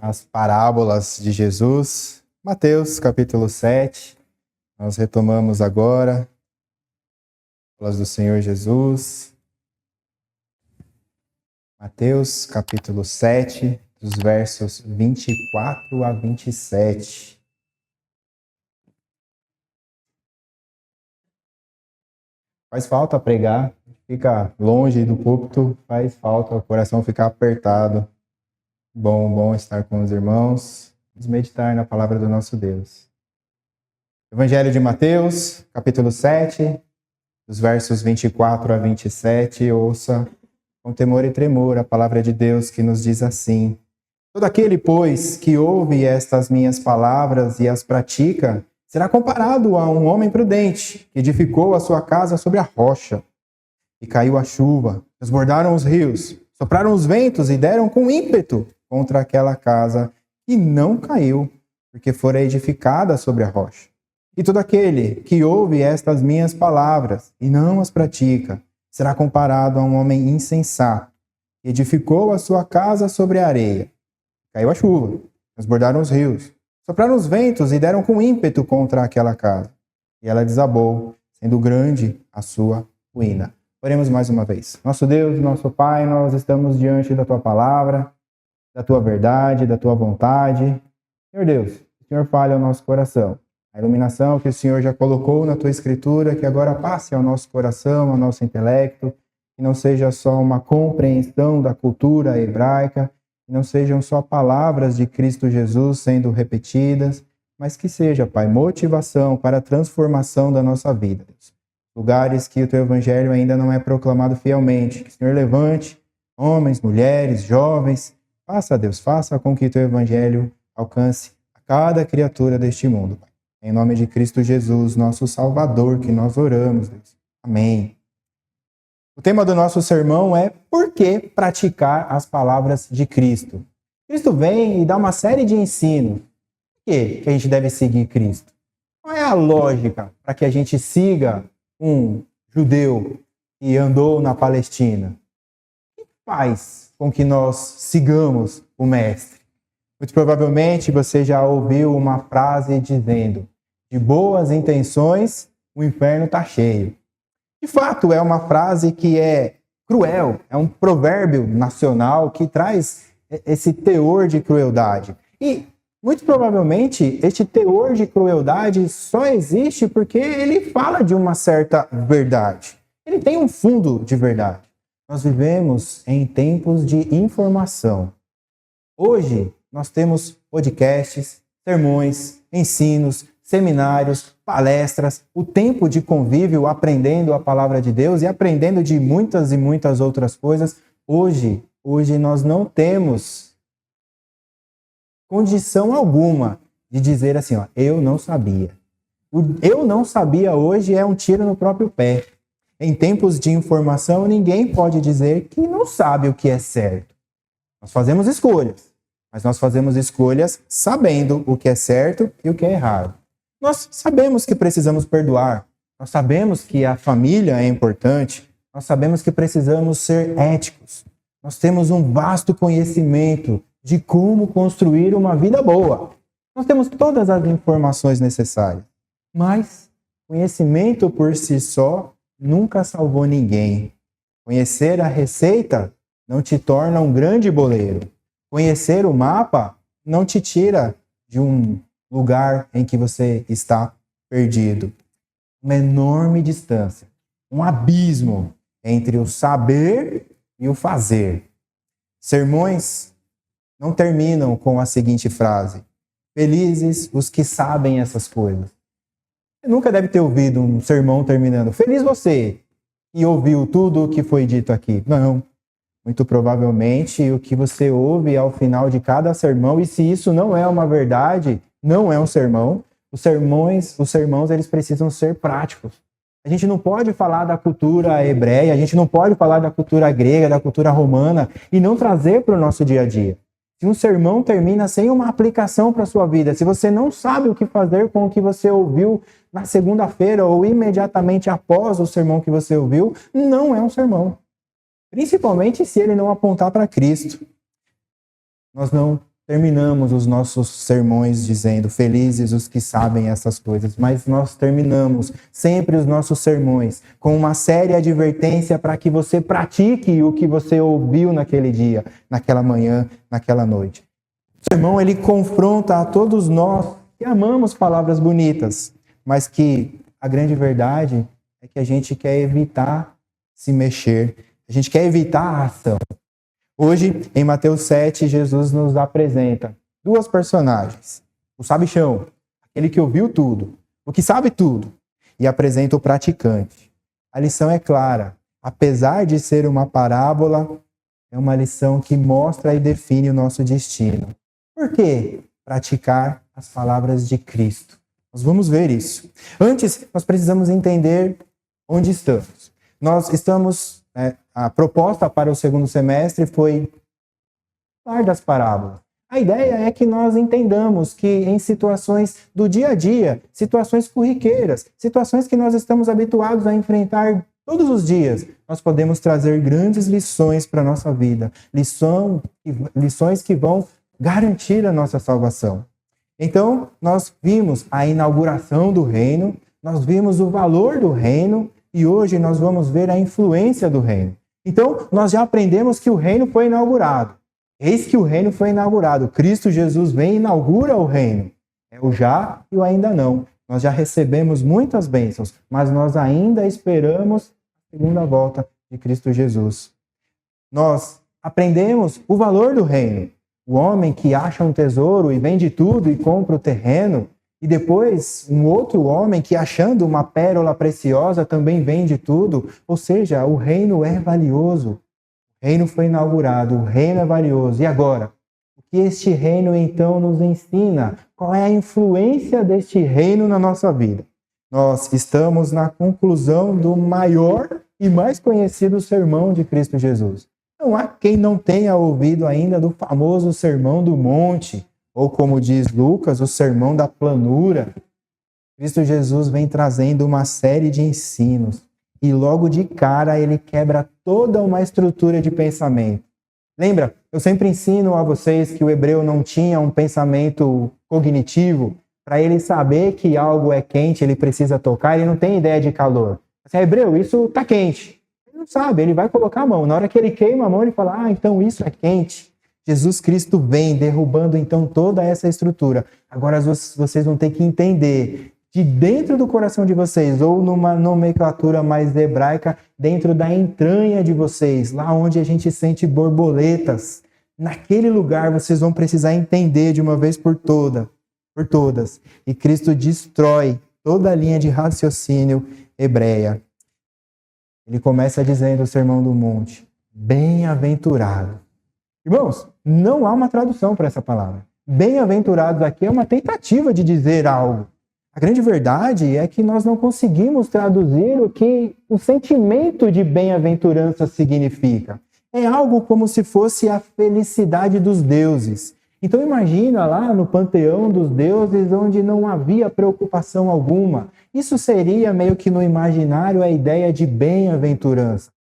as parábolas de Jesus. Mateus, capítulo 7. Nós retomamos agora as parábolas do Senhor Jesus. Mateus, capítulo 7, dos versos 24 a 27. Faz falta pregar, fica longe do púlpito, faz falta o coração ficar apertado. Bom estar com os irmãos, vamos meditar na palavra do nosso Deus. Evangelho de Mateus, capítulo 7, dos versos 24 a 27, ouça com temor e tremor a palavra de Deus que nos diz assim: todo aquele, pois, que ouve estas minhas palavras e as pratica, será comparado a um homem prudente, que edificou a sua casa sobre a rocha. E caiu a chuva, transbordaram os rios, sopraram os ventos e deram com ímpeto contra aquela casa, e não caiu, porque fora edificada sobre a rocha. E todo aquele que ouve estas minhas palavras e não as pratica, será comparado a um homem insensato, que edificou a sua casa sobre a areia. Caiu a chuva, transbordaram os rios, sopraram os ventos e deram com ímpeto contra aquela casa. E ela desabou, sendo grande a sua ruína. Oremos mais uma vez. Nosso Deus, nosso Pai, nós estamos diante da Tua palavra, da Tua verdade, da Tua vontade. Senhor Deus, o Senhor fale ao nosso coração. A iluminação que o Senhor já colocou na Tua Escritura, que agora passe ao nosso coração, ao nosso intelecto, que não seja só uma compreensão da cultura hebraica, que não sejam só palavras de Cristo Jesus sendo repetidas, mas que seja, Pai, motivação para a transformação da nossa vida. Deus. Lugares que o Teu Evangelho ainda não é proclamado fielmente, que o Senhor levante homens, mulheres, jovens. Faça, Deus, faça com que o Teu Evangelho alcance a cada criatura deste mundo, Pai. Em nome de Cristo Jesus, nosso Salvador, que nós oramos, Deus. Amém. O tema do nosso sermão é por que praticar as palavras de Cristo. Cristo vem e dá uma série de ensinos. Por que a gente deve seguir Cristo? Qual é a lógica para que a gente siga um judeu que andou na Palestina? O que faz com que nós sigamos o Mestre? Muito provavelmente você já ouviu uma frase dizendo: de boas intenções, o inferno está cheio. De fato, é uma frase que é cruel, é um provérbio nacional que traz esse teor de crueldade. E, muito provavelmente, este teor de crueldade só existe porque ele fala de uma certa verdade. Ele tem um fundo de verdade. Nós vivemos em tempos de informação. Hoje, nós temos podcasts, sermões, ensinos, seminários, palestras, o tempo de convívio aprendendo a palavra de Deus e aprendendo de muitas e muitas outras coisas. Hoje nós não temos condição alguma de dizer assim, ó, eu não sabia. O eu não sabia hoje é um tiro no próprio pé. Em tempos de informação, ninguém pode dizer que não sabe o que é certo. Nós fazemos escolhas, mas nós fazemos escolhas sabendo o que é certo e o que é errado. Nós sabemos que precisamos perdoar, nós sabemos que a família é importante, nós sabemos que precisamos ser éticos. Nós temos um vasto conhecimento de como construir uma vida boa. Nós temos todas as informações necessárias, mas conhecimento por si só nunca salvou ninguém. Conhecer a receita não te torna um grande boleiro. Conhecer o mapa não te tira de um lugar em que você está perdido. Uma enorme distância, um abismo entre o saber e o fazer. Sermões não terminam com a seguinte frase: felizes os que sabem essas coisas. Você nunca deve ter ouvido um sermão terminando: feliz você que ouviu tudo o que foi dito aqui. Não. Muito provavelmente o que você ouve ao final de cada sermão, e se isso não é uma verdade, não é um sermão. Os sermãos eles precisam ser práticos. A gente não pode falar da cultura hebreia, a gente não pode falar da cultura grega, da cultura romana e não trazer para o nosso dia a dia. Se um sermão termina sem uma aplicação para a sua vida, se você não sabe o que fazer com o que você ouviu na segunda-feira ou imediatamente após o sermão que você ouviu, não é um sermão. Principalmente se ele não apontar para Cristo. Nós não terminamos os nossos sermões dizendo felizes os que sabem essas coisas, mas nós terminamos sempre os nossos sermões com uma séria advertência para que você pratique o que você ouviu naquele dia, naquela manhã, naquela noite. O sermão, ele confronta a todos nós que amamos palavras bonitas, mas que a grande verdade é que a gente quer evitar se mexer, a gente quer evitar a ação. Hoje, em Mateus 7, Jesus nos apresenta duas personagens. O sabichão, aquele que ouviu tudo, o que sabe tudo, e apresenta o praticante. A lição é clara. Apesar de ser uma parábola, é uma lição que mostra e define o nosso destino. Por quê? Praticar as palavras de Cristo. Nós vamos ver isso. Antes, nós precisamos entender onde estamos. Nós estamos... a proposta para o segundo semestre foi falar das parábolas. A ideia é que nós entendamos que em situações do dia a dia, situações corriqueiras, situações que nós estamos habituados a enfrentar todos os dias, nós podemos trazer grandes lições para a nossa vida, lições que vão garantir a nossa salvação. Então, nós vimos a inauguração do reino, nós vimos o valor do reino, e hoje nós vamos ver a influência do reino. Então, nós já aprendemos que o reino foi inaugurado. Eis que o reino foi inaugurado. Cristo Jesus vem e inaugura o reino. É o já e o ainda não. Nós já recebemos muitas bênçãos, mas nós ainda esperamos a segunda volta de Cristo Jesus. Nós aprendemos o valor do reino. O homem que acha um tesouro e vende tudo e compra o terreno, e depois, um outro homem que, achando uma pérola preciosa, também vende tudo. Ou seja, o reino é valioso. O reino foi inaugurado, o reino é valioso. E agora? O que este reino, então, nos ensina? Qual é a influência deste reino na nossa vida? Nós estamos na conclusão do maior e mais conhecido sermão de Cristo Jesus. Não há quem não tenha ouvido ainda do famoso Sermão do Monte, ou como diz Lucas, o sermão da planura. Cristo Jesus vem trazendo uma série de ensinos e logo de cara ele quebra toda uma estrutura de pensamento. Lembra? Eu sempre ensino a vocês que o hebreu não tinha um pensamento cognitivo. Para ele saber que algo é quente, ele precisa tocar, ele não tem ideia de calor. Assim, hebreu, isso está quente. Ele não sabe, ele vai colocar a mão. Na hora que ele queima a mão, ele fala, então isso é quente. Jesus Cristo vem derrubando então toda essa estrutura. Agora vocês vão ter que entender de dentro do coração de vocês, ou numa nomenclatura mais hebraica, dentro da entranha de vocês, lá onde a gente sente borboletas. Naquele lugar vocês vão precisar entender de uma vez por todas. E Cristo destrói toda a linha de raciocínio hebreia. Ele começa dizendo o Sermão do Monte, bem-aventurado. Irmãos, não há uma tradução para essa palavra. Bem-aventurados aqui é uma tentativa de dizer algo. A grande verdade é que nós não conseguimos traduzir o que o sentimento de bem-aventurança significa. É algo como se fosse a felicidade dos deuses. Então imagina lá no panteão dos deuses onde não havia preocupação alguma. Isso seria meio que no imaginário a ideia de bem-aventurança.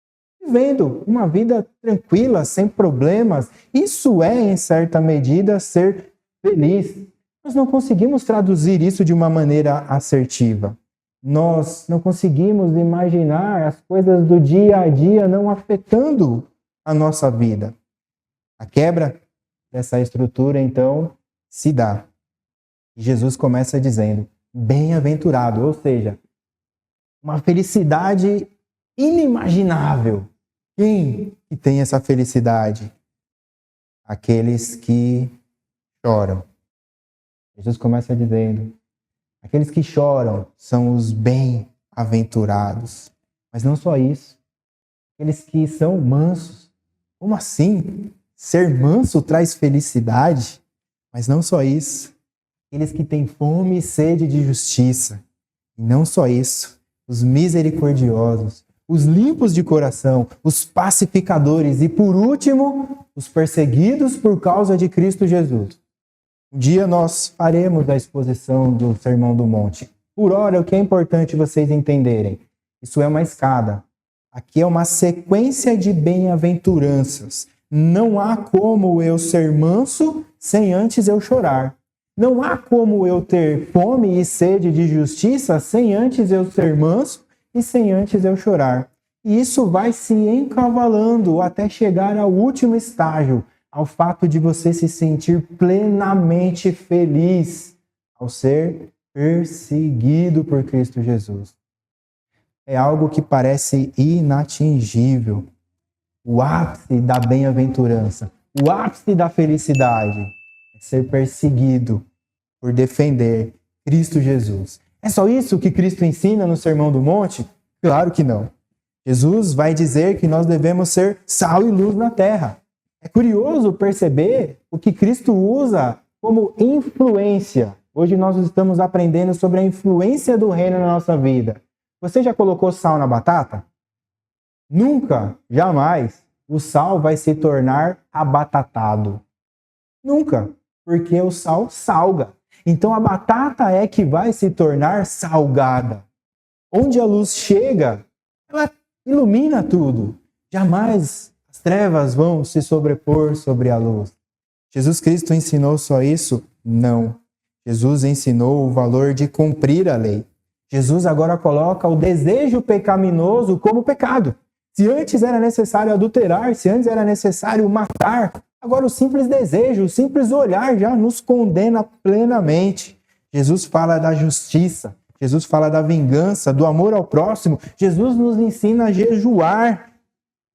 Vivendo uma vida tranquila, sem problemas. Isso é, em certa medida, ser feliz. Nós não conseguimos traduzir isso de uma maneira assertiva. Nós não conseguimos imaginar as coisas do dia a dia não afetando a nossa vida. A quebra dessa estrutura, então, se dá. E Jesus começa dizendo, bem-aventurado, ou seja, uma felicidade inimaginável. Quem que tem essa felicidade? Aqueles que choram. Jesus começa dizendo, aqueles que choram são os bem-aventurados. Mas não só isso, aqueles que são mansos. Como assim? Ser manso traz felicidade? Mas não só isso, aqueles que têm fome e sede de justiça. E não só isso, os misericordiosos, os limpos de coração, os pacificadores e, por último, os perseguidos por causa de Cristo Jesus. Um dia nós faremos a exposição do Sermão do Monte. Por ora, o que é importante vocês entenderem? Isso é uma escada. Aqui é uma sequência de bem-aventuranças. Não há como eu ser manso sem antes eu chorar. Não há como eu ter fome e sede de justiça sem antes eu ser manso e sem antes eu chorar. E isso vai se encavalando até chegar ao último estágio, ao fato de você se sentir plenamente feliz ao ser perseguido por Cristo Jesus. É algo que parece inatingível. O ápice da bem-aventurança, o ápice da felicidade é ser perseguido por defender Cristo Jesus. É só isso que Cristo ensina no Sermão do Monte? Claro que não. Jesus vai dizer que nós devemos ser sal e luz na terra. É curioso perceber o que Cristo usa como influência. Hoje nós estamos aprendendo sobre a influência do reino na nossa vida. Você já colocou sal na batata? Nunca, jamais, o sal vai se tornar abatatado. Nunca, porque o sal salga. Então a batata é que vai se tornar salgada. Onde a luz chega, ela ilumina tudo. Jamais as trevas vão se sobrepor sobre a luz. Jesus Cristo ensinou só isso? Não. Jesus ensinou o valor de cumprir a lei. Jesus agora coloca o desejo pecaminoso como pecado. Se antes era necessário adulterar, se antes era necessário matar, agora o simples desejo, o simples olhar já nos condena plenamente. Jesus fala da justiça, Jesus fala da vingança, do amor ao próximo. Jesus nos ensina a jejuar.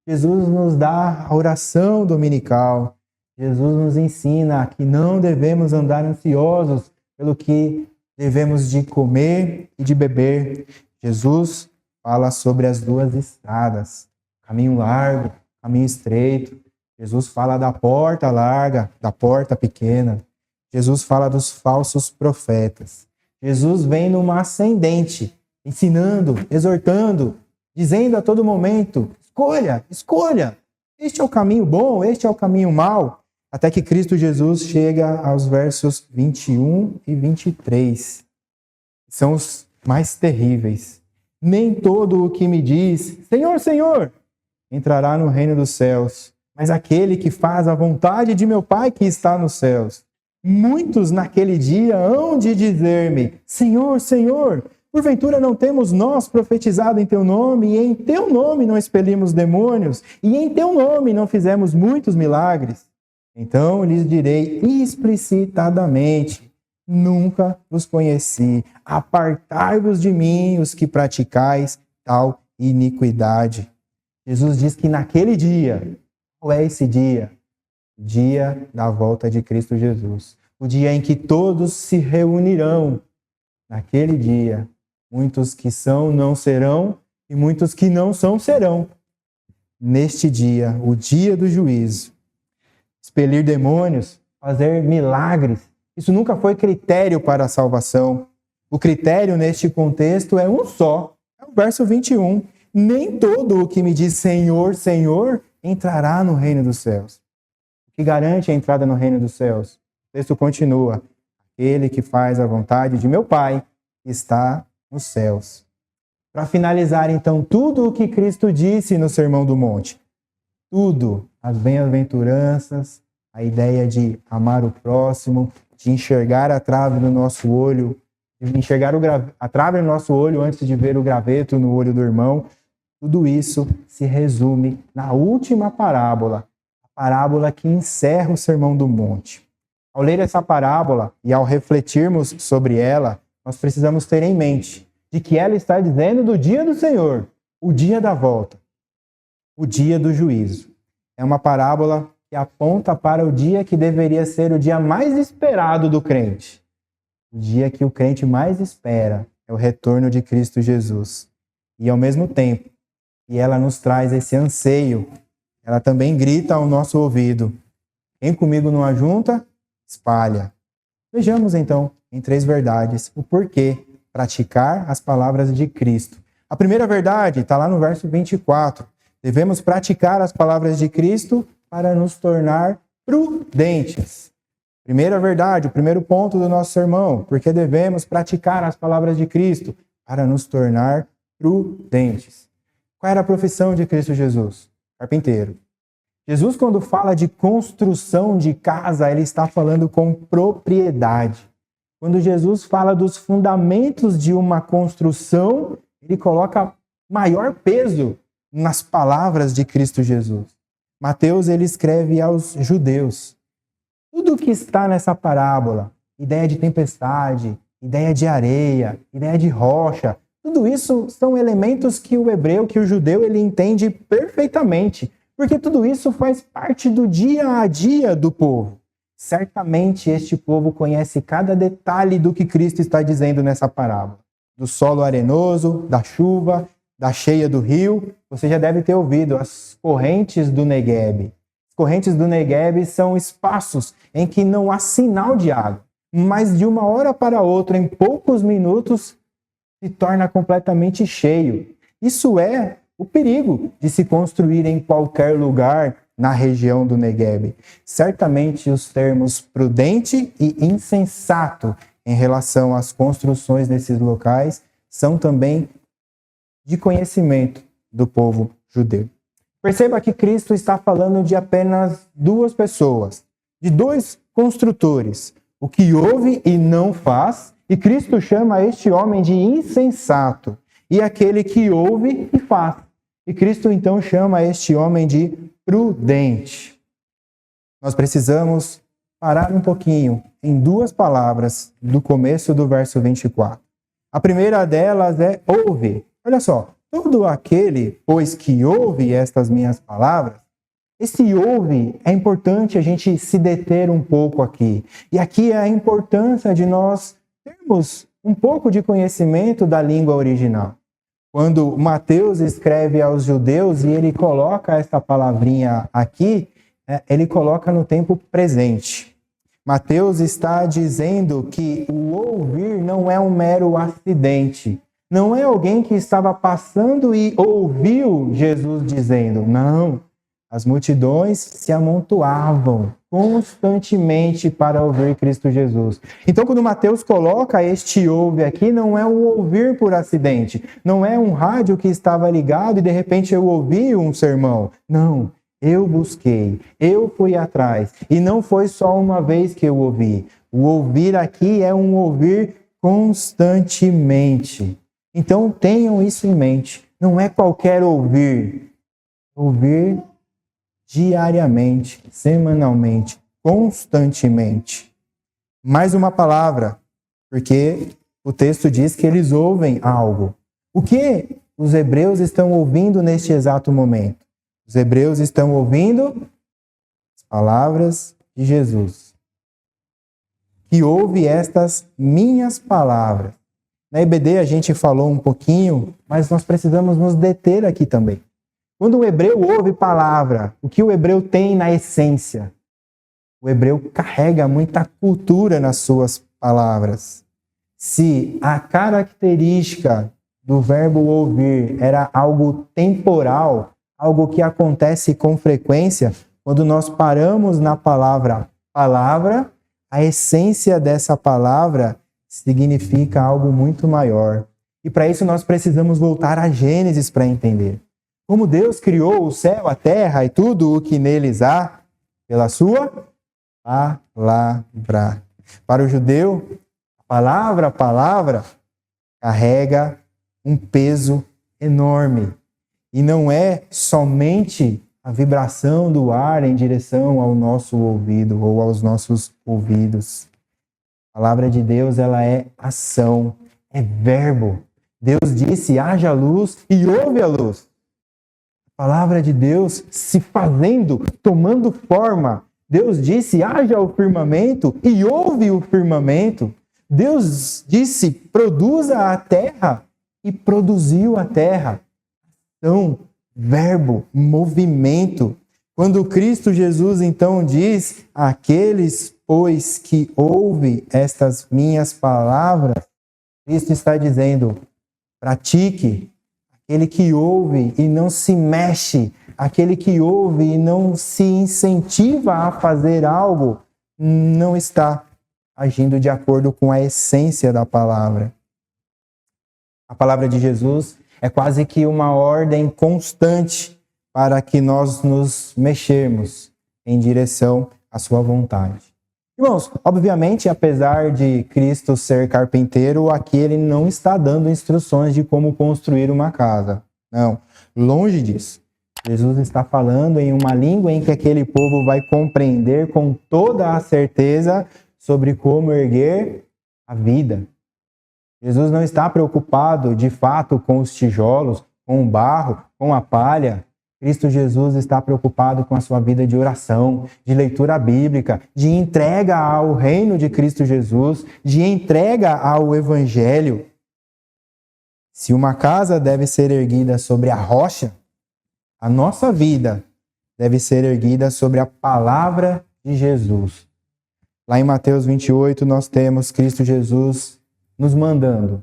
Jesus nos dá a oração dominical. Jesus nos ensina que não devemos andar ansiosos pelo que devemos de comer e de beber. Jesus fala sobre as duas estradas, caminho largo, caminho estreito. Jesus fala da porta larga, da porta pequena. Jesus fala dos falsos profetas. Jesus vem numa ascendente, ensinando, exortando, dizendo a todo momento, escolha, escolha. Este é o caminho bom, este é o caminho mau. Até que Cristo Jesus chega aos versos 21 e 23. São os mais terríveis. Nem todo o que me diz, Senhor, Senhor, entrará no reino dos céus, mas aquele que faz a vontade de meu Pai que está nos céus. Muitos naquele dia hão de dizer-me, Senhor, Senhor, porventura não temos nós profetizado em teu nome, e em teu nome não expelimos demônios, e em teu nome não fizemos muitos milagres? Então lhes direi explicitadamente, nunca vos conheci, apartai-vos de mim os que praticais tal iniquidade. Jesus diz que naquele dia, qual é esse dia? O dia da volta de Cristo Jesus. O dia em que todos se reunirão. Naquele dia, muitos que são não serão e muitos que não são serão. Neste dia, o dia do juízo. Expelir demônios, fazer milagres, isso nunca foi critério para a salvação. O critério neste contexto é um só. É o verso 21. Nem todo o que me diz Senhor, Senhor, entrará no reino dos céus. O que garante a entrada no reino dos céus? O texto continua. Aquele que faz a vontade de meu Pai está nos céus. Para finalizar, então, tudo o que Cristo disse no Sermão do Monte. Tudo, as bem-aventuranças, a ideia de amar o próximo, de enxergar a trave no nosso olho, de enxergar a trave no nosso olho antes de ver o graveto no olho do irmão. Tudo isso se resume na última parábola, a parábola que encerra o Sermão do Monte. Ao ler essa parábola e ao refletirmos sobre ela, nós precisamos ter em mente de que ela está dizendo do dia do Senhor, o dia da volta, o dia do juízo. É uma parábola que aponta para o dia que deveria ser o dia mais esperado do crente. O dia que o crente mais espera é o retorno de Cristo Jesus. E ao mesmo tempo que ela nos traz esse anseio, ela também grita ao nosso ouvido: quem comigo não ajunta, espalha. Vejamos então, em 3 verdades, o porquê praticar as palavras de Cristo. A primeira verdade está lá no verso 24. Devemos praticar as palavras de Cristo para nos tornar prudentes. Primeira verdade, o primeiro ponto do nosso sermão, porque devemos praticar as palavras de Cristo para nos tornar prudentes. Qual era a profissão de Cristo Jesus? Carpinteiro. Jesus, quando fala de construção de casa, ele está falando com propriedade. Quando Jesus fala dos fundamentos de uma construção, ele coloca maior peso nas palavras de Cristo Jesus. Mateus, ele escreve aos judeus. Tudo que está nessa parábola, ideia de tempestade, ideia de areia, ideia de rocha, tudo isso são elementos que o hebreu, que o judeu, ele entende perfeitamente. Porque tudo isso faz parte do dia a dia do povo. Certamente este povo conhece cada detalhe do que Cristo está dizendo nessa parábola. Do solo arenoso, da chuva, da cheia do rio. Você já deve ter ouvido as correntes do Negueb. As correntes do Negueb são espaços em que não há sinal de água. Mas de uma hora para outra, em poucos minutos, se torna completamente cheio. Isso é o perigo de se construir em qualquer lugar na região do Negueb. Certamente os termos prudente e insensato em relação às construções desses locais são também de conhecimento do povo judeu. Perceba que Cristo está falando de apenas duas pessoas, de dois construtores, o que ouve e não faz, e Cristo chama este homem de insensato, e aquele que ouve e faz. E Cristo então chama este homem de prudente. Nós precisamos parar um pouquinho em duas palavras do começo do verso 24. A primeira delas é ouve. Olha só, todo aquele, pois que ouve estas minhas palavras, esse ouve é importante a gente se deter um pouco aqui. E aqui é a importância de nós termos um pouco de conhecimento da língua original. Quando Mateus escreve aos judeus e ele coloca essa palavrinha aqui, ele coloca no tempo presente. Mateus está dizendo que o ouvir não é um mero acidente. Não é alguém que estava passando e ouviu Jesus dizendo. Não. As multidões se amontoavam constantemente para ouvir Cristo Jesus. Então, quando Mateus coloca este ouve aqui, não é um ouvir por acidente. Não é um rádio que estava ligado e de repente eu ouvi um sermão. Não, eu busquei, eu fui atrás. E não foi só uma vez que eu ouvi. O ouvir aqui é um ouvir constantemente. Então, tenham isso em mente. Não é qualquer ouvir. Ouvir diariamente, semanalmente, constantemente. Mais uma palavra, porque o texto diz que eles ouvem algo. O que os hebreus estão ouvindo neste exato momento? Os hebreus estão ouvindo as palavras de Jesus. Que ouve estas minhas palavras. Na EBD a gente falou um pouquinho, mas nós precisamos nos deter aqui também. Quando o hebreu ouve palavra, o que o hebreu tem na essência? O hebreu carrega muita cultura nas suas palavras. Se a característica do verbo ouvir era algo temporal, algo que acontece com frequência, quando nós paramos na palavra palavra, a essência dessa palavra significa algo muito maior. E para isso nós precisamos voltar a Gênesis para entender. Como Deus criou o céu, a terra e tudo o que neles há, pela sua palavra. Para o judeu, a palavra carrega um peso enorme. E não é somente a vibração do ar em direção ao nosso ouvido ou aos nossos ouvidos. A palavra de Deus, ela é ação, é verbo. Deus disse, haja luz e houve a luz. A palavra de Deus se fazendo, tomando forma. Deus disse, haja o firmamento e houve o firmamento. Deus disse, produza a terra e produziu a terra. Então, verbo, movimento. Quando Cristo Jesus então diz, aqueles, pois, que ouvem estas minhas palavras, Cristo está dizendo, pratique. Aquele que ouve e não se mexe, aquele que ouve e não se incentiva a fazer algo, não está agindo de acordo com a essência da palavra. A palavra de Jesus é quase que uma ordem constante para que nós nos mexermos em direção à sua vontade. Irmãos, obviamente, apesar de Cristo ser carpinteiro, aqui ele não está dando instruções de como construir uma casa. Não, longe disso. Jesus está falando em uma língua em que aquele povo vai compreender com toda a certeza sobre como erguer a vida. Jesus não está preocupado, de fato, com os tijolos, com o barro, com a palha. Cristo Jesus está preocupado com a sua vida de oração, de leitura bíblica, de entrega ao reino de Cristo Jesus, de entrega ao Evangelho. Se uma casa deve ser erguida sobre a rocha, a nossa vida deve ser erguida sobre a palavra de Jesus. Lá em Mateus 28, nós temos Cristo Jesus nos mandando: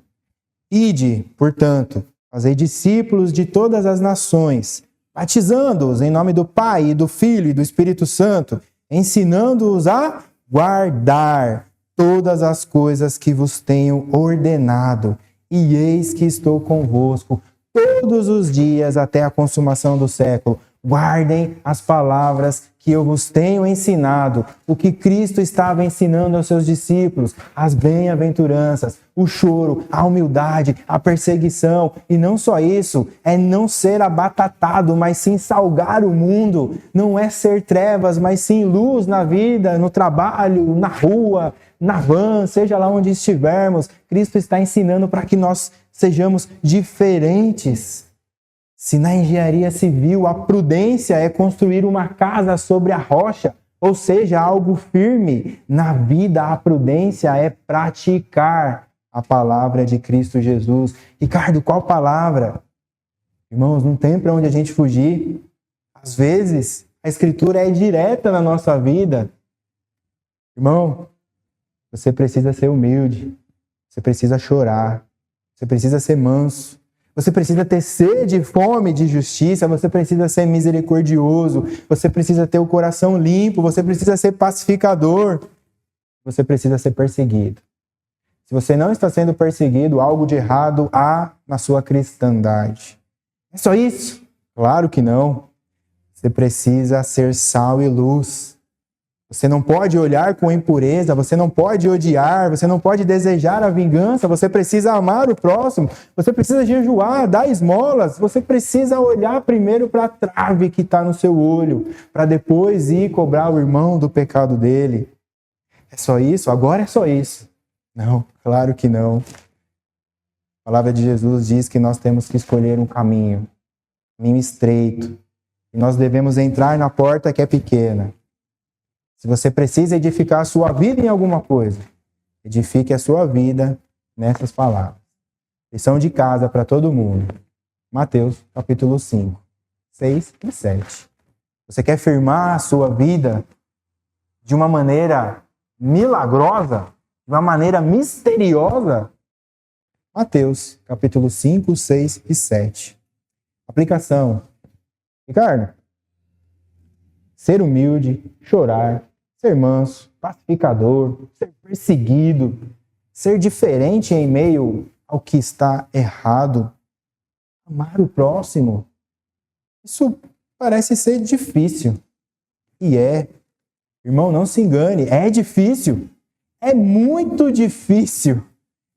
ide, portanto, fazei discípulos de todas as nações, batizando-os em nome do Pai, e do Filho e do Espírito Santo, ensinando-os a guardar todas as coisas que vos tenho ordenado. E eis que estou convosco todos os dias até a consumação do século. Guardem as palavras que eu vos tenho ensinado, o que Cristo estava ensinando aos seus discípulos, as bem-aventuranças, o choro, a humildade, a perseguição. E não só isso, é não ser abatatado, mas sim salgar o mundo. Não é ser trevas, mas sim luz na vida, no trabalho, na rua, na van, seja lá onde estivermos. Cristo está ensinando para que nós sejamos diferentes. Se na engenharia civil a prudência é construir uma casa sobre a rocha, ou seja, algo firme, na vida a prudência é praticar a palavra de Cristo Jesus. Ricardo, qual palavra? Irmãos, não tem para onde a gente fugir. Às vezes, a Escritura é direta na nossa vida. Irmão, você precisa ser humilde, você precisa chorar, você precisa ser manso. Você precisa ter sede e fome de justiça, você precisa ser misericordioso, você precisa ter o coração limpo, você precisa ser pacificador, você precisa ser perseguido. Se você não está sendo perseguido, algo de errado há na sua cristandade. É só isso? Claro que não. Você precisa ser sal e luz. Você não pode olhar com impureza, você não pode odiar, você não pode desejar a vingança, você precisa amar o próximo, você precisa jejuar, dar esmolas, você precisa olhar primeiro para a trave que está no seu olho, para depois ir cobrar o irmão do pecado dele. É só isso? Agora é só isso? Não, claro que não. A palavra de Jesus diz que nós temos que escolher um caminho estreito, e nós devemos entrar na porta que é pequena. Se você precisa edificar a sua vida em alguma coisa, edifique a sua vida nessas palavras. Lição de casa para todo mundo. Mateus, capítulo 5, 6 e 7. Você quer firmar a sua vida de uma maneira milagrosa, de uma maneira misteriosa? Mateus, capítulo 5, 6 e 7. Aplicação. Ricardo, ser humilde, chorar, ser manso, pacificador, ser perseguido, ser diferente em meio ao que está errado, amar o próximo. Isso parece ser difícil. E é. Irmão, não se engane, é difícil. É muito difícil.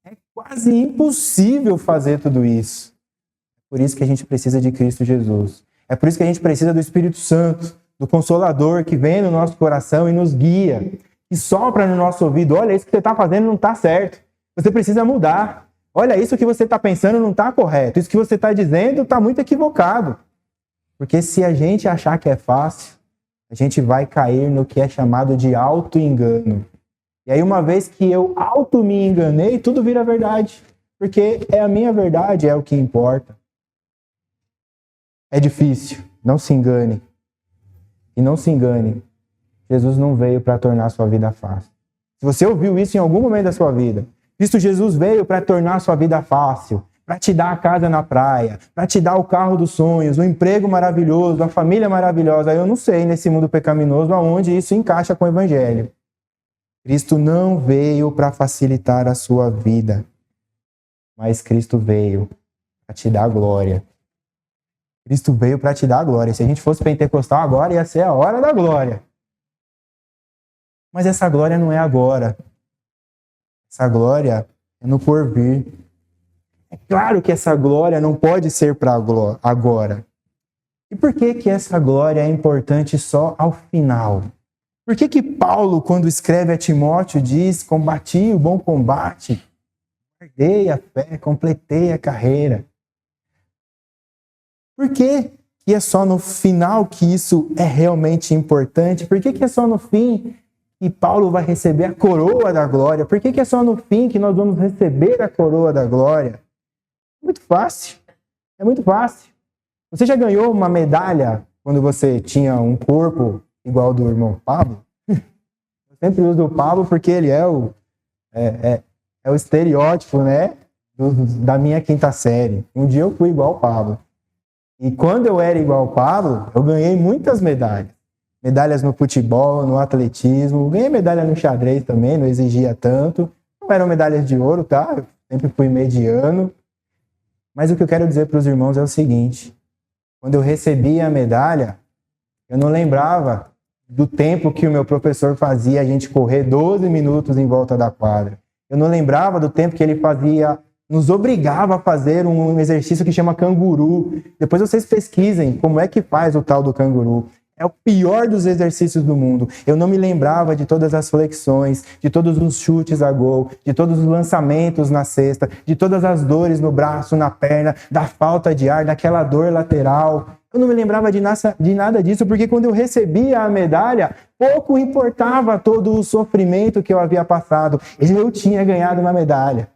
É quase impossível fazer tudo isso. É por isso que a gente precisa de Cristo Jesus. É por isso que a gente precisa do Espírito Santo, do Consolador que vem no nosso coração e nos guia, e sopra no nosso ouvido: olha, isso que você está fazendo não está certo, você precisa mudar, olha, isso que você está pensando não está correto, isso que você está dizendo está muito equivocado. Porque se a gente achar que é fácil, a gente vai cair no que é chamado de auto-engano. E aí, uma vez que eu auto-me enganei, tudo vira verdade, porque é a minha verdade, é o que importa. É difícil, não se engane. E não se engane, Jesus não veio para tornar a sua vida fácil. Se você ouviu isso em algum momento da sua vida, Cristo Jesus veio para tornar a sua vida fácil, para te dar a casa na praia, para te dar o carro dos sonhos, um emprego maravilhoso, uma família maravilhosa. Eu não sei nesse mundo pecaminoso aonde isso encaixa com o Evangelho. Cristo não veio para facilitar a sua vida, mas Cristo veio para te dar glória. Cristo veio para te dar a glória. Se a gente fosse pentecostal agora, ia ser a hora da glória. Mas essa glória não é agora. Essa glória é no porvir. É claro que essa glória não pode ser para agora. E por que essa glória é importante só ao final? Por que Paulo, quando escreve a Timóteo, diz: combati o bom combate, guardei a fé, completei a carreira? Por que é só no final que isso é realmente importante? Por que é só no fim que Paulo vai receber a coroa da glória? Por que é só no fim que nós vamos receber a coroa da glória? Muito fácil. É muito fácil. Você já ganhou uma medalha quando você tinha um corpo igual ao do irmão Pablo? Eu sempre uso o Pablo porque ele é o estereótipo, né, da minha quinta série. Um dia eu fui igual ao Pablo. E quando eu era igual ao Pablo, eu ganhei muitas medalhas. Medalhas no futebol, no atletismo. Ganhei medalha no xadrez também, não exigia tanto. Não eram medalhas de ouro, tá? Eu sempre fui mediano. Mas o que eu quero dizer para os irmãos é o seguinte: quando eu recebi a medalha, eu não lembrava do tempo que o meu professor fazia a gente correr 12 minutos em volta da quadra. Eu não lembrava do tempo que ele fazia, nos obrigava a fazer um exercício que chama canguru. Depois vocês pesquisem como é que faz o tal do canguru. É o pior dos exercícios do mundo. Eu não me lembrava de todas as flexões, de todos os chutes a gol, de todos os lançamentos na cesta, de todas as dores no braço, na perna, da falta de ar, daquela dor lateral. Eu não me lembrava de nada disso, porque quando eu recebia a medalha, pouco importava todo o sofrimento que eu havia passado. Eu tinha ganhado uma medalha.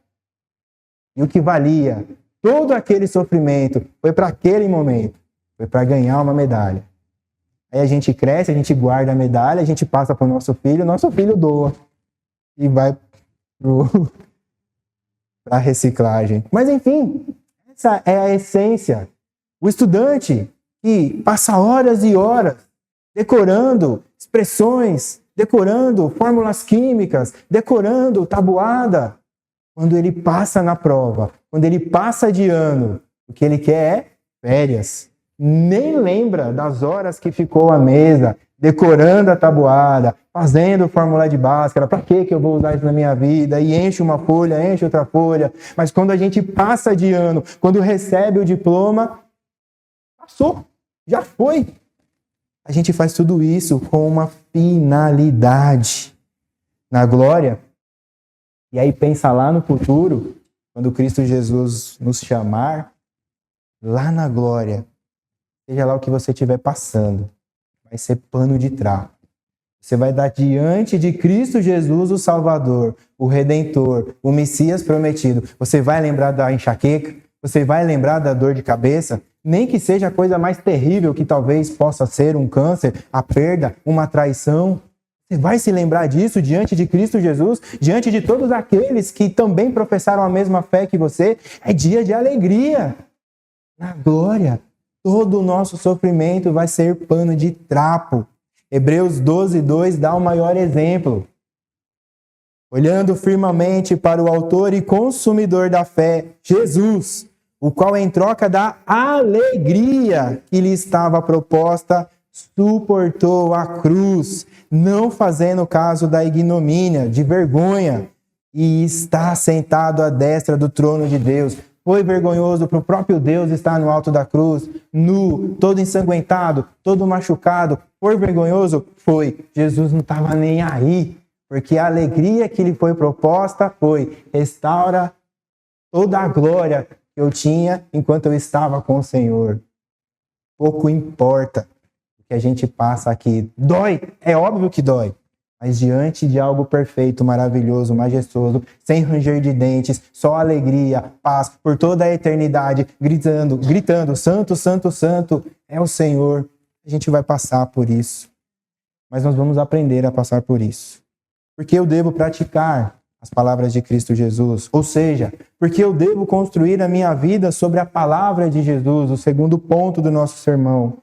E o que valia todo aquele sofrimento foi para aquele momento, foi para ganhar uma medalha. Aí a gente cresce, a gente guarda a medalha, a gente passa para o nosso filho doa e vai para a reciclagem. Mas enfim, essa é a essência. O estudante que passa horas e horas decorando expressões, decorando fórmulas químicas, decorando tabuada, quando ele passa na prova, quando ele passa de ano, o que ele quer é férias. Nem lembra das horas que ficou à mesa, decorando a tabuada, fazendo fórmula de Bhaskara. Para que eu vou usar isso na minha vida? E enche uma folha, enche outra folha. Mas quando a gente passa de ano, quando recebe o diploma, passou, já foi. A gente faz tudo isso com uma finalidade. Na glória. E aí pensa lá no futuro, quando Cristo Jesus nos chamar, lá na glória, seja lá o que você estiver passando, vai ser pano de trapo. Você vai dar diante de Cristo Jesus, o Salvador, o Redentor, o Messias prometido. Você vai lembrar da enxaqueca, você vai lembrar da dor de cabeça, nem que seja a coisa mais terrível que talvez possa ser um câncer, a perda, uma traição. Você vai se lembrar disso diante de Cristo Jesus, diante de todos aqueles que também professaram a mesma fé que você. É dia de alegria. Na glória, todo o nosso sofrimento vai ser pano de trapo. Hebreus 12:2 dá o maior exemplo. Olhando firmemente para o autor e consumidor da fé, Jesus, o qual em troca da alegria que lhe estava proposta, suportou a cruz, não fazendo caso da ignomínia, de vergonha, e está sentado à destra do trono de Deus. Foi vergonhoso para o próprio Deus estar no alto da cruz, nu, todo ensanguentado, todo machucado. Foi vergonhoso? Foi. Jesus não estava nem aí, porque a alegria que lhe foi proposta foi: restaura toda a glória que eu tinha enquanto eu estava com o Senhor. Pouco importa o que a gente passa aqui. Dói, é óbvio que dói. Mas diante de algo perfeito, maravilhoso, majestoso, sem ranger de dentes, só alegria, paz, por toda a eternidade, gritando, santo, santo, santo, é o Senhor. A gente vai passar por isso. Mas nós vamos aprender a passar por isso. Porque eu devo praticar as palavras de Cristo Jesus. Ou seja, porque eu devo construir a minha vida sobre a palavra de Jesus, o segundo ponto do nosso sermão.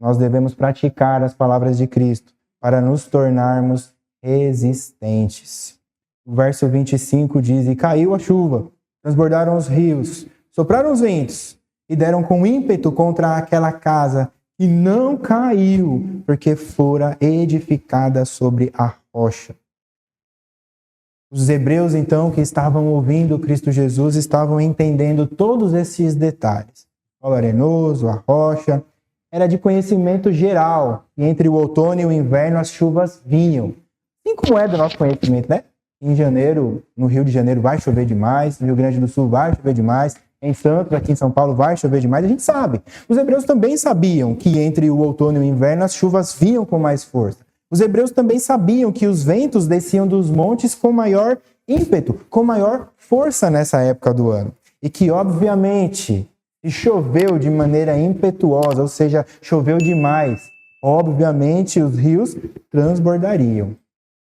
Nós devemos praticar as palavras de Cristo para nos tornarmos resistentes. O verso 25 diz: e caiu a chuva, transbordaram os rios, sopraram os ventos, e deram com ímpeto contra aquela casa e não caiu, porque fora edificada sobre a rocha. Os hebreus, então, que estavam ouvindo Cristo Jesus, estavam entendendo todos esses detalhes. O arenoso, a rocha, era de conhecimento geral. E entre o outono e o inverno, as chuvas vinham. Assim como é do nosso conhecimento, né? Em janeiro, no Rio de Janeiro, vai chover demais. No Rio Grande do Sul, vai chover demais. Em Santos, aqui em São Paulo, vai chover demais. A gente sabe. Os hebreus também sabiam que entre o outono e o inverno, as chuvas vinham com mais força. Os hebreus também sabiam que os ventos desciam dos montes com maior ímpeto, com maior força nessa época do ano. E que, obviamente, se choveu de maneira impetuosa, ou seja, choveu demais, obviamente os rios transbordariam.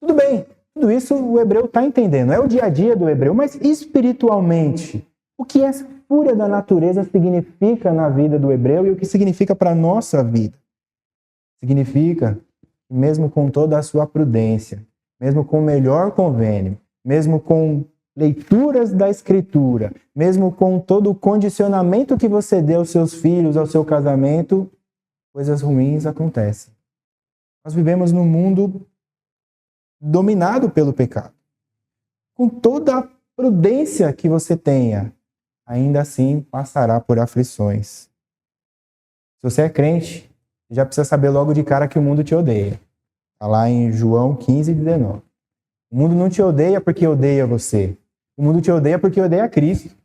Tudo bem, tudo isso o hebreu está entendendo. É o dia a dia do hebreu, mas espiritualmente, o que essa fúria da natureza significa na vida do hebreu e o que significa para a nossa vida? Significa mesmo com toda a sua prudência, mesmo com o melhor convênio, mesmo com leituras da Escritura, mesmo com todo o condicionamento que você deu aos seus filhos, ao seu casamento, coisas ruins acontecem. Nós vivemos num mundo dominado pelo pecado. Com toda a prudência que você tenha, ainda assim passará por aflições. Se você é crente, já precisa saber logo de cara que o mundo te odeia. Está lá em João 15:19. O mundo não te odeia porque odeia você. O mundo te odeia porque odeia Cristo.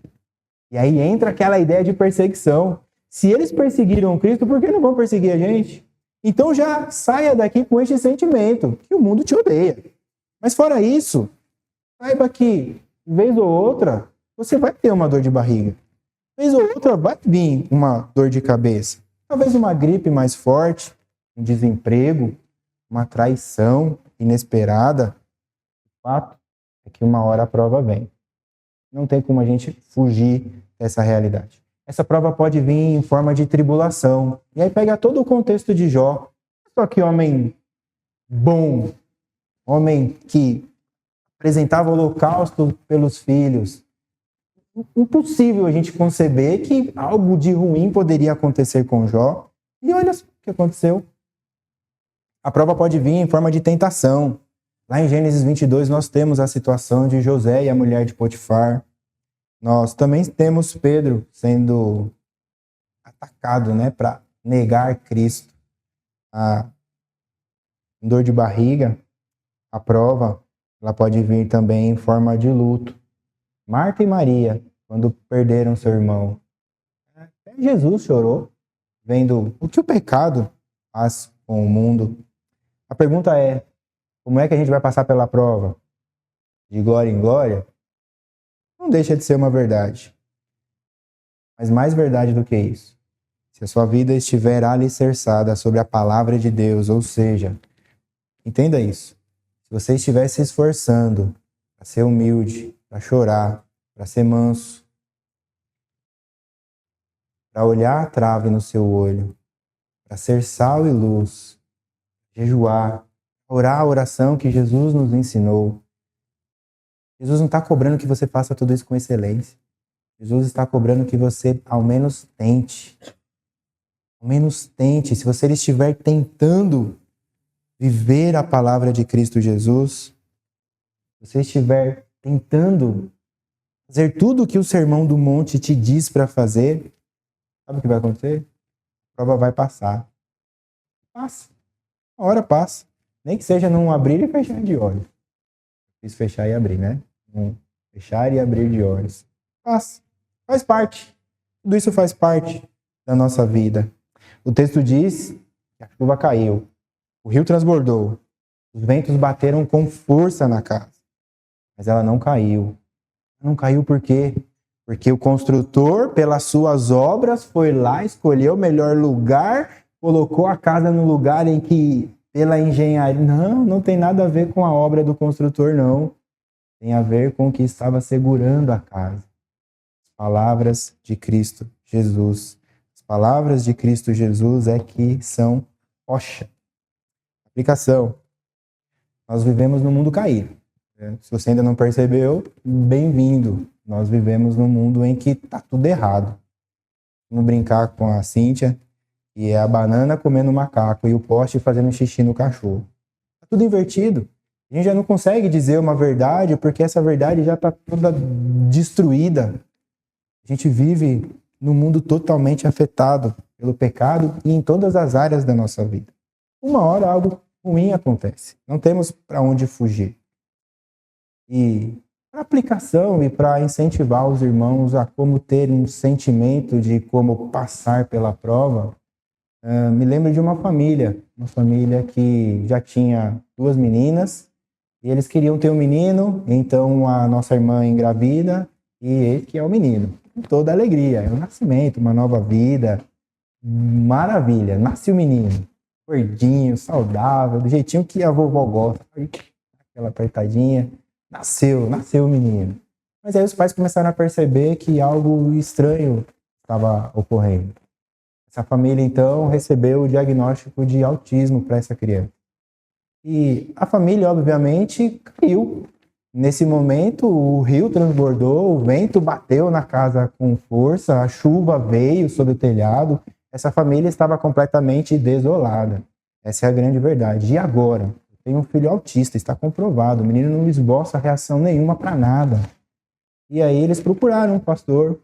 E aí entra aquela ideia de perseguição. Se eles perseguiram Cristo, por que não vão perseguir a gente? Então já saia daqui com este sentimento, que o mundo te odeia. Mas fora isso, saiba que, vez ou outra, você vai ter uma dor de barriga. Vez ou outra vai vir uma dor de cabeça. Talvez uma gripe mais forte, um desemprego, uma traição inesperada. O fato é que uma hora a prova vem. Não tem como a gente fugir dessa realidade. Essa prova pode vir em forma de tribulação. E aí pega todo o contexto de Jó. Só que homem bom, homem que apresentava holocausto pelos filhos. Impossível a gente conceber que algo de ruim poderia acontecer com Jó. E olha o que aconteceu. A prova pode vir em forma de tentação. Lá em Gênesis 22 nós temos a situação de José e a mulher de Potifar. Nós também temos Pedro sendo atacado, né, para negar Cristo. A dor de barriga, a prova, ela pode vir também em forma de luto. Marta e Maria, quando perderam seu irmão, até Jesus chorou, vendo o que o pecado faz com o mundo. A pergunta é, como é que a gente vai passar pela prova? De glória em glória? Não deixa de ser uma verdade. Mas mais verdade do que isso, se a sua vida estiver alicerçada sobre a palavra de Deus, ou seja, entenda isso, se você estiver se esforçando para ser humilde, para chorar, para ser manso, para olhar a trave no seu olho, para ser sal e luz, jejuar, orar a oração que Jesus nos ensinou. Jesus não está cobrando que você faça tudo isso com excelência. Jesus está cobrando que você ao menos tente. Ao menos tente. Se você estiver tentando viver a palavra de Cristo Jesus, se você estiver tentando fazer tudo o que o Sermão do Monte te diz para fazer, sabe o que vai acontecer? A prova vai passar. Passa. A hora passa. Nem que seja num abrir e fechar de olhos. Fiz fechar e abrir, né? Fechar e abrir de olhos. Passa. Faz parte. Tudo isso faz parte da nossa vida. O texto diz que a chuva caiu. O rio transbordou. Os ventos bateram com força na casa. Mas ela não caiu. Não caiu por quê? Porque o construtor, pelas suas obras, foi lá, escolheu o melhor lugar, colocou a casa no lugar em que, pela engenharia... Não tem nada a ver com a obra do construtor, não. Tem a ver com o que estava segurando a casa. As palavras de Cristo Jesus. As palavras de Cristo Jesus é que são rocha. Aplicação. Nós vivemos no mundo caído. Se você ainda não percebeu, bem-vindo. Nós vivemos num mundo em que está tudo errado. Vamos brincar com a Cíntia, e é a banana comendo o macaco e o poste fazendo xixi no cachorro. Tá tudo invertido. A gente já não consegue dizer uma verdade porque essa verdade já está toda destruída. A gente vive num mundo totalmente afetado pelo pecado e em todas as áreas da nossa vida. Uma hora algo ruim acontece. Não temos para onde fugir. E para aplicação e para incentivar os irmãos a como ter um sentimento de como passar pela prova, me lembro de uma família que já tinha 2 meninas e eles queriam ter um menino, então a nossa irmã engravida e ele que é o menino. Com toda alegria, é um nascimento, uma nova vida, maravilha, nasce o menino, gordinho, saudável, do jeitinho que a vovó gosta, aquela apertadinha, nasceu o menino. Mas aí os pais começaram a perceber que algo estranho estava ocorrendo. Essa família, então, recebeu o diagnóstico de autismo para essa criança. E a família, obviamente, caiu. Nesse momento, o rio transbordou, o vento bateu na casa com força, a chuva veio sobre o telhado. Essa família estava completamente desolada. Essa é a grande verdade. E agora? Eu tenho um filho autista, está comprovado. O menino não esboça reação nenhuma para nada. E aí eles procuraram o pastor.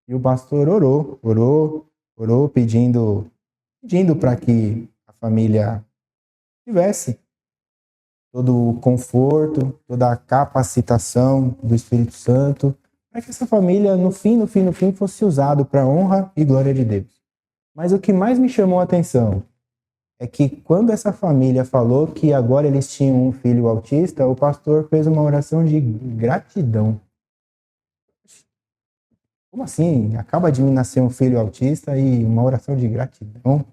E o pastor orou, pedindo para que a família tivesse todo o conforto, toda a capacitação do Espírito Santo, para que essa família, no fim, fosse usado para a honra e glória de Deus. Mas o que mais me chamou a atenção é que quando essa família falou que agora eles tinham um filho autista, o pastor fez uma oração de gratidão. Como assim? Acaba de me nascer um filho autista e uma oração de gratidão?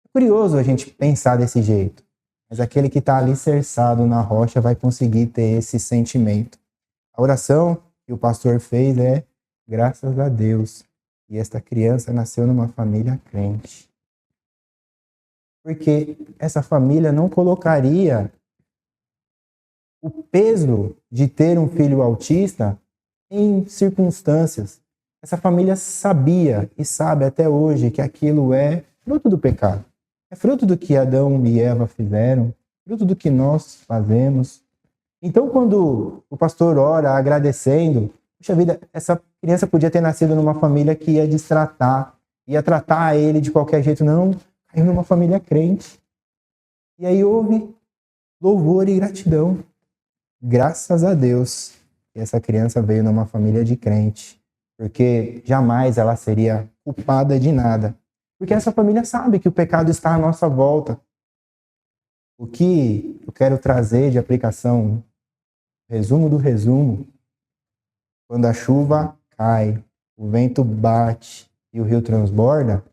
É curioso a gente pensar desse jeito. Mas aquele que está alicerçado na rocha vai conseguir ter esse sentimento. A oração que o pastor fez é: graças a Deus. E esta criança nasceu numa família crente. Porque essa família não colocaria o peso de ter um filho autista em circunstâncias. Essa família sabia e sabe até hoje que aquilo é fruto do pecado. É fruto do que Adão e Eva fizeram, fruto do que nós fazemos. Então, quando o pastor ora agradecendo, puxa vida, essa criança podia ter nascido numa família que ia destratar, ia tratar ele de qualquer jeito. Não, caiu numa família crente. E aí houve louvor e gratidão. Graças a Deus que essa criança veio numa família de crente, porque jamais ela seria culpada de nada. Porque essa família sabe que o pecado está à nossa volta. O que eu quero trazer de aplicação, resumo do resumo, quando a chuva cai, o vento bate e o rio transborda,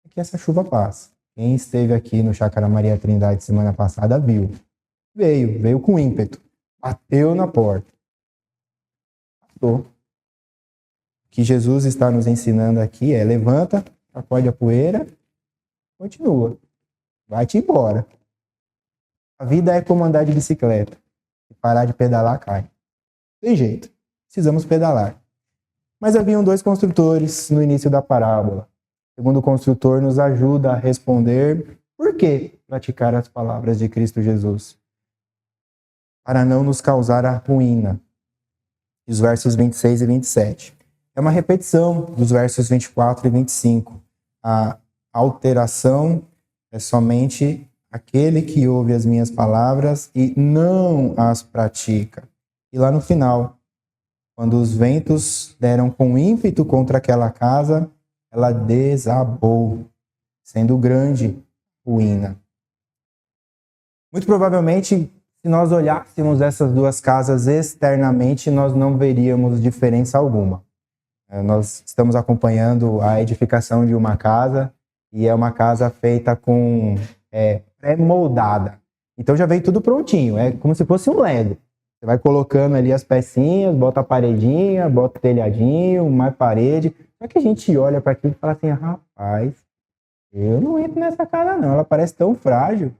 é que essa chuva passa. Quem esteve aqui no Chácara Maria Trindade semana passada viu. Veio com ímpeto. Bateu na porta. Passou. O que Jesus está nos ensinando aqui é: levanta, sacode a poeira, continua. Vai-te embora. A vida é como andar de bicicleta. Se parar de pedalar, cai. Tem jeito. Precisamos pedalar. Mas haviam 2 construtores no início da parábola. O segundo construtor nos ajuda a responder por que praticar as palavras de Cristo Jesus. Para não nos causar a ruína. Os versos 26 e 27. É uma repetição dos versos 24 e 25. A alteração é somente aquele que ouve as minhas palavras e não as pratica. E lá no final, quando os ventos deram com ímpeto contra aquela casa, ela desabou, sendo grande ruína. Muito provavelmente, se nós olhássemos essas 2 casas externamente, nós não veríamos diferença alguma. Nós estamos acompanhando a edificação de uma casa e é uma casa feita com pré-moldada. Então já veio tudo prontinho, é como se fosse um Lego. Você vai colocando ali as pecinhas, bota a paredinha, bota o telhadinho, mais parede. Só que a gente olha para aquilo e fala assim: rapaz, eu não entro nessa casa não, ela parece tão frágil.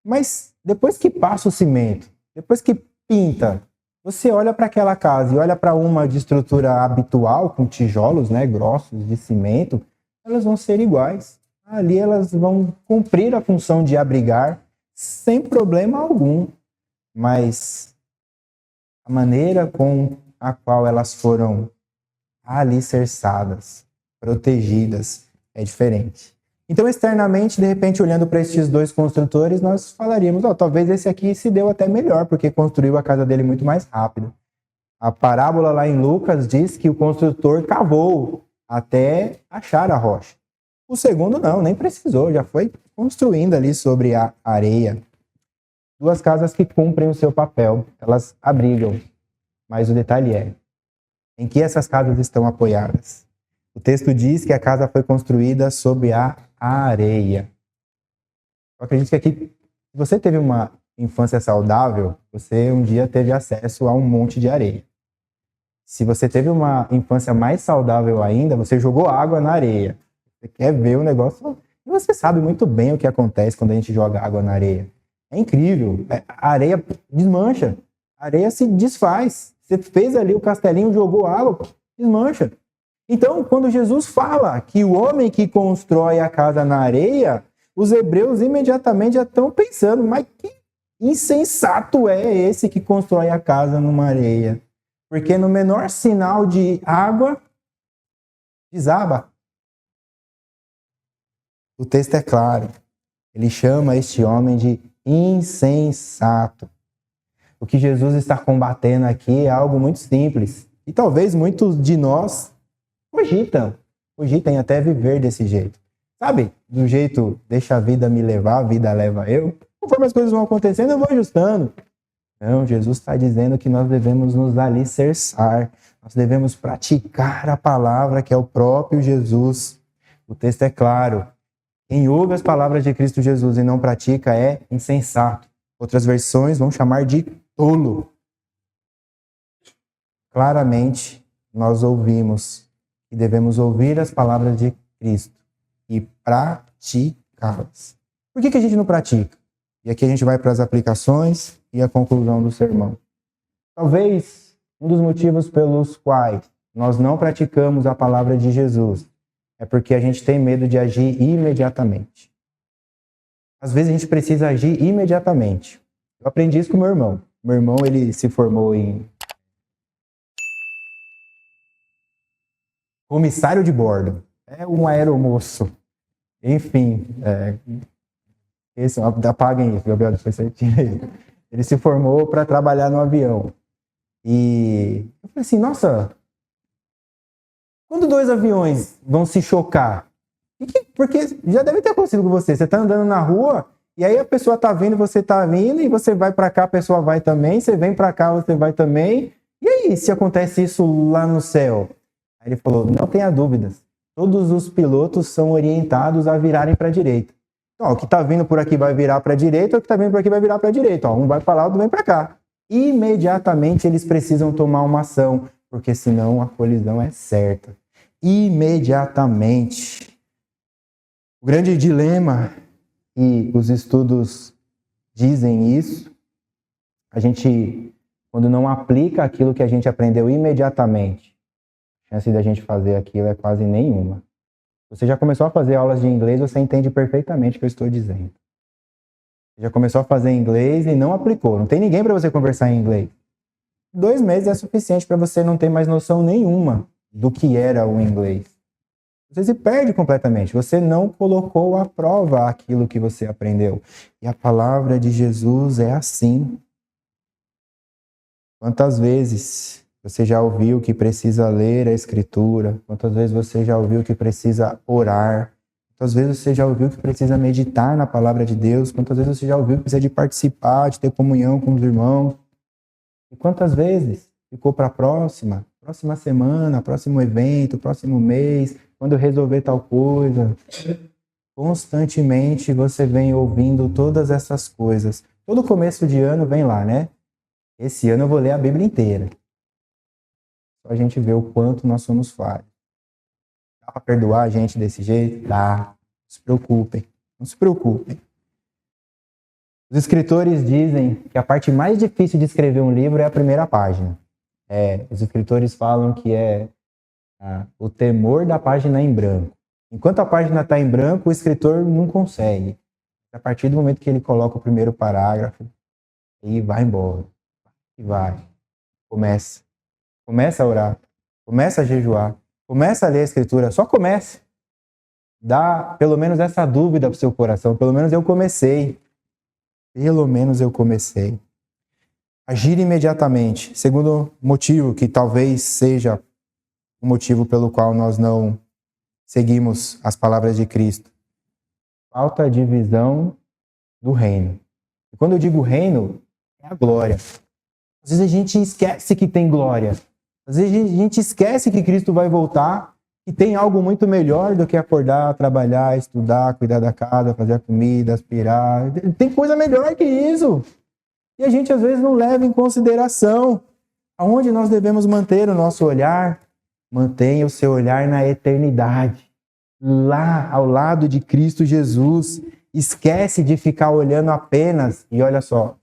Mas depois que passa o cimento, depois que pinta, Você olha para aquela casa e olha para uma de estrutura habitual, com tijolos, né, grossos, de cimento, elas vão ser iguais. Ali elas vão cumprir a função de abrigar sem problema algum. Mas a maneira com a qual elas foram alicerçadas, protegidas, é diferente. Então, externamente, de repente, olhando para estes dois construtores, nós falaríamos, talvez esse aqui se deu até melhor, porque construiu a casa dele muito mais rápido. A parábola lá em Lucas diz que o construtor cavou até achar a rocha. O segundo não, nem precisou, já foi construindo ali sobre a areia. Duas casas que cumprem o seu papel, elas abrigam. Mas o detalhe é, em que essas casas estão apoiadas? O texto diz que a casa foi construída sobre a areia. Eu acredito que aqui, se você teve uma infância saudável, você um dia teve acesso a um monte de areia. Se você teve uma infância mais saudável ainda, você jogou água na areia. Você quer ver o negócio, e você sabe muito bem o que acontece quando a gente joga água na areia. É incrível. A areia desmancha. A areia se desfaz. Você fez ali o castelinho, jogou água, desmancha. Então, quando Jesus fala que o homem que constrói a casa na areia, os hebreus imediatamente já estão pensando, mas que insensato é esse que constrói a casa numa areia? Porque no menor sinal de água, desaba. O texto é claro. Ele chama este homem de insensato. O que Jesus está combatendo aqui é algo muito simples. E talvez muitos de nós cogitem até viver desse jeito. Sabe? Do jeito, deixa a vida me levar, a vida leva eu. Conforme as coisas vão acontecendo, eu vou ajustando. Não, Jesus está dizendo que nós devemos nos alicerçar. Nós devemos praticar a palavra que é o próprio Jesus. O texto é claro. Quem ouve as palavras de Cristo Jesus e não pratica é insensato. Outras versões vão chamar de tolo. Claramente, nós ouvimos e devemos ouvir as palavras de Cristo e praticá-las. Por que a gente não pratica? E aqui a gente vai para as aplicações e a conclusão do sermão. Talvez um dos motivos pelos quais nós não praticamos a palavra de Jesus é porque a gente tem medo de agir imediatamente. Às vezes a gente precisa agir imediatamente. Eu aprendi isso com meu irmão. Meu irmão, ele se formou em comissário de bordo. É um aeromoço. Enfim, apaguem isso, Gabriel, depois você tira aí. Ele se formou para trabalhar no avião. E eu falei assim, nossa, quando dois aviões vão se chocar? Porque já deve ter acontecido com você. Você está andando na rua e aí a pessoa está vindo, você está vindo, e você vai para cá, a pessoa vai também, você vem para cá, você vai também. E aí, se acontece isso lá no céu? Aí ele falou, não tenha dúvidas. Todos os pilotos são orientados a virarem para a direita. Então, o que está vindo por aqui vai virar para a direita, o que está vindo por aqui vai virar para a direita. Um vai para lá, outro vem para cá. Imediatamente eles precisam tomar uma ação, porque senão a colisão é certa. Imediatamente. O grande dilema, e os estudos dizem isso, a gente, quando não aplica aquilo que a gente aprendeu imediatamente, a chance da gente fazer aquilo é quase nenhuma. Você já começou a fazer aulas de inglês, você entende perfeitamente o que eu estou dizendo. Você já começou a fazer inglês e não aplicou. Não tem ninguém para você conversar em inglês. 2 meses é suficiente para você não ter mais noção nenhuma do que era o inglês. Você se perde completamente. Você não colocou à prova aquilo que você aprendeu. E a palavra de Jesus é assim. Quantas vezes você já ouviu que precisa ler a Escritura? Quantas vezes você já ouviu que precisa orar? Quantas vezes você já ouviu que precisa meditar na palavra de Deus? Quantas vezes você já ouviu que precisa de participar, de ter comunhão com os irmãos? E quantas vezes ficou para a próxima semana, próximo evento, próximo mês, quando resolver tal coisa? Constantemente você vem ouvindo todas essas coisas. Todo começo de ano vem lá, né? Esse ano eu vou ler a Bíblia inteira. Só a gente vê o quanto nós somos falhos. Dá para perdoar a gente desse jeito? Dá. Não se preocupem. Não se preocupem. Os escritores dizem que a parte mais difícil de escrever um livro é a primeira página. Os escritores falam que é o temor da página em branco. Enquanto a página está em branco, o escritor não consegue. A partir do momento que ele coloca o primeiro parágrafo, e vai embora. E vai. Começa. Começa a orar. Começa a jejuar. Começa a ler a escritura. Só comece. Dá pelo menos essa dúvida para o seu coração. Pelo menos eu comecei. Pelo menos eu comecei. Agir imediatamente. Segundo motivo, que talvez seja o motivo pelo qual nós não seguimos as palavras de Cristo. Falta de visão do reino. E quando eu digo reino, é a glória. Às vezes a gente esquece que tem glória. Às vezes a gente esquece que Cristo vai voltar e tem algo muito melhor do que acordar, trabalhar, estudar, cuidar da casa, fazer a comida, aspirar. Tem coisa melhor que isso. E a gente às vezes não leva em consideração aonde nós devemos manter o nosso olhar. Mantenha o seu olhar na eternidade. Lá ao lado de Cristo Jesus. Esquece de ficar olhando apenas, e olha só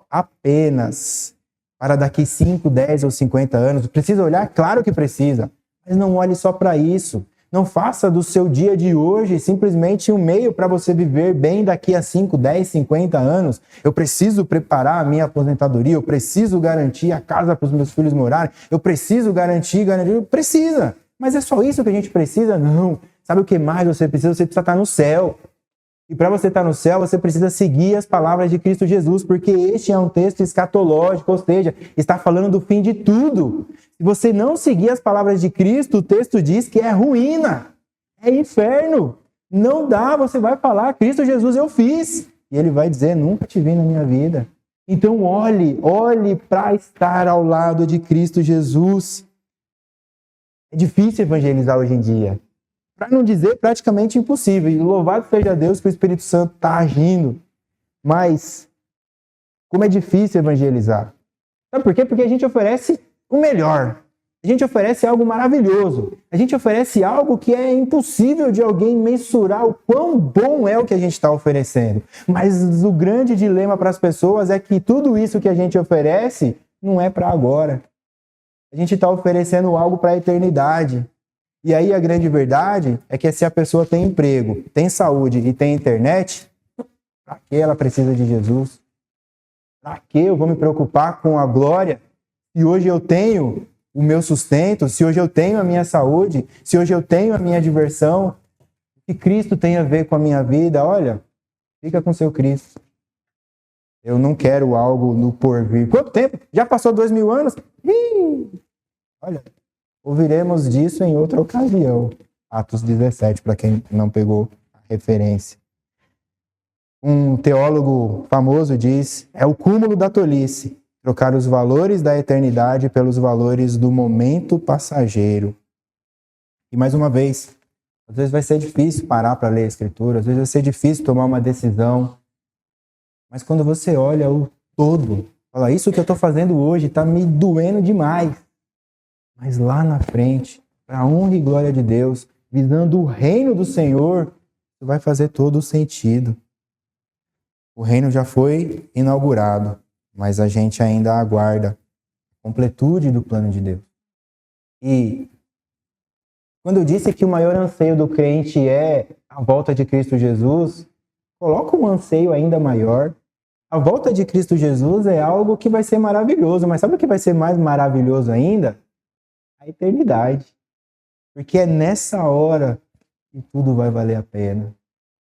apenas para daqui 5, 10 ou 50 anos. Precisa olhar? Claro que precisa. Mas não olhe só para isso. Não faça do seu dia de hoje simplesmente um meio para você viver bem daqui a 5, 10, 50 anos. Eu preciso preparar a minha aposentadoria, eu preciso garantir a casa para os meus filhos morarem, eu preciso garantir. Precisa. Mas é só isso que a gente precisa? Não. Sabe o que mais você precisa? Você precisa estar no céu. E para você estar no céu, você precisa seguir as palavras de Cristo Jesus, porque este é um texto escatológico, ou seja, está falando do fim de tudo. Se você não seguir as palavras de Cristo, o texto diz que é ruína, é inferno. Não dá, você vai falar, Cristo Jesus eu fiz. E ele vai dizer, nunca te vi na minha vida. Então olhe para estar ao lado de Cristo Jesus. É difícil evangelizar hoje em dia. Para não dizer praticamente impossível. E louvado seja Deus que o Espírito Santo está agindo. Mas, como é difícil evangelizar. Sabe por quê? Porque a gente oferece o melhor. A gente oferece algo maravilhoso. A gente oferece algo que é impossível de alguém mensurar o quão bom é o que a gente está oferecendo. Mas o grande dilema para as pessoas é que tudo isso que a gente oferece não é para agora. A gente está oferecendo algo para a eternidade. E aí a grande verdade é que se a pessoa tem emprego, tem saúde e tem internet, para que ela precisa de Jesus? Para que eu vou me preocupar com a glória? Se hoje eu tenho o meu sustento, se hoje eu tenho a minha saúde, se hoje eu tenho a minha diversão, o que Cristo tem a ver com a minha vida? Olha, fica com seu Cristo. Eu não quero algo no porvir. Quanto tempo? Já passou 2000 anos? Olha... Ouviremos disso em outra ocasião. Atos 17, para quem não pegou a referência. Um teólogo famoso diz, é o cúmulo da tolice, trocar os valores da eternidade pelos valores do momento passageiro. E mais uma vez, às vezes vai ser difícil parar para ler a Escritura, às vezes vai ser difícil tomar uma decisão, mas quando você olha o todo, fala, isso que eu estou fazendo hoje está me doendo demais. Mas lá na frente, para a honra e glória de Deus, visando o reino do Senhor, isso vai fazer todo o sentido. O reino já foi inaugurado, mas a gente ainda aguarda a completude do plano de Deus. E quando eu disse que o maior anseio do crente é a volta de Cristo Jesus, coloca um anseio ainda maior. A volta de Cristo Jesus é algo que vai ser maravilhoso, mas sabe o que vai ser mais maravilhoso ainda? A eternidade. Porque é nessa hora que tudo vai valer a pena.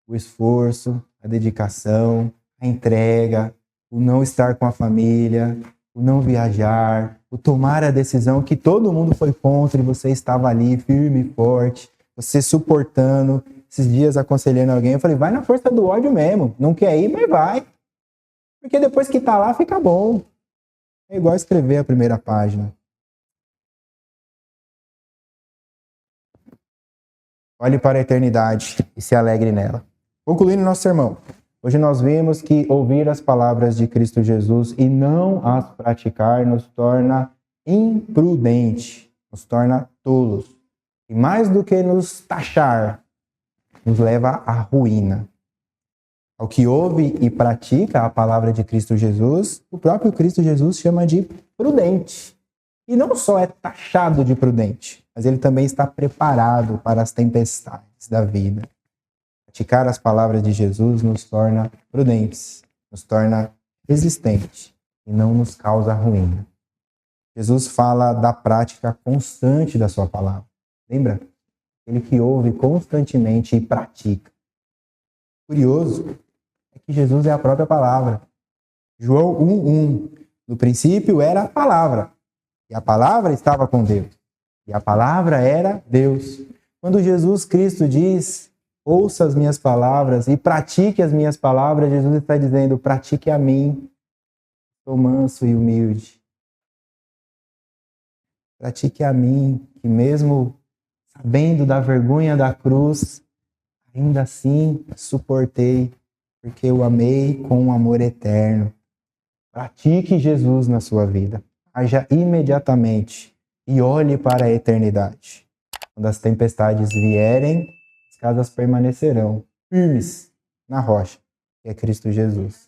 O esforço, a dedicação, a entrega, o não estar com a família, o não viajar, o tomar a decisão que todo mundo foi contra e você estava ali firme e forte, você suportando. Esses dias aconselhando alguém, eu falei, vai na força do ódio mesmo. Não quer ir, mas vai. Porque depois que tá lá, fica bom. É igual escrever a primeira página. Olhe para a eternidade e se alegre nela. Concluindo nosso sermão. Hoje nós vimos que ouvir as palavras de Cristo Jesus e não as praticar nos torna imprudente, nos torna tolos. E mais do que nos taxar, nos leva à ruína. Ao que ouve e pratica a palavra de Cristo Jesus, o próprio Cristo Jesus chama de prudente. E não só é taxado de prudente, mas ele também está preparado para as tempestades da vida. Praticar as palavras de Jesus nos torna prudentes, nos torna resistentes e não nos causa ruína. Jesus fala da prática constante da sua palavra. Lembra? Ele que ouve constantemente e pratica. Curioso é que Jesus é a própria palavra. João 1:1. No princípio era a palavra, e a palavra estava com Deus, e a palavra era Deus. Quando Jesus Cristo diz, ouça as minhas palavras e pratique as minhas palavras, Jesus está dizendo, pratique a mim, sou manso e humilde. Pratique a mim, que mesmo sabendo da vergonha da cruz, ainda assim suportei, porque eu amei com um amor eterno. Pratique Jesus na sua vida. Haja imediatamente e olhe para a eternidade. Quando as tempestades vierem, as casas permanecerão firmes na rocha, que é Cristo Jesus.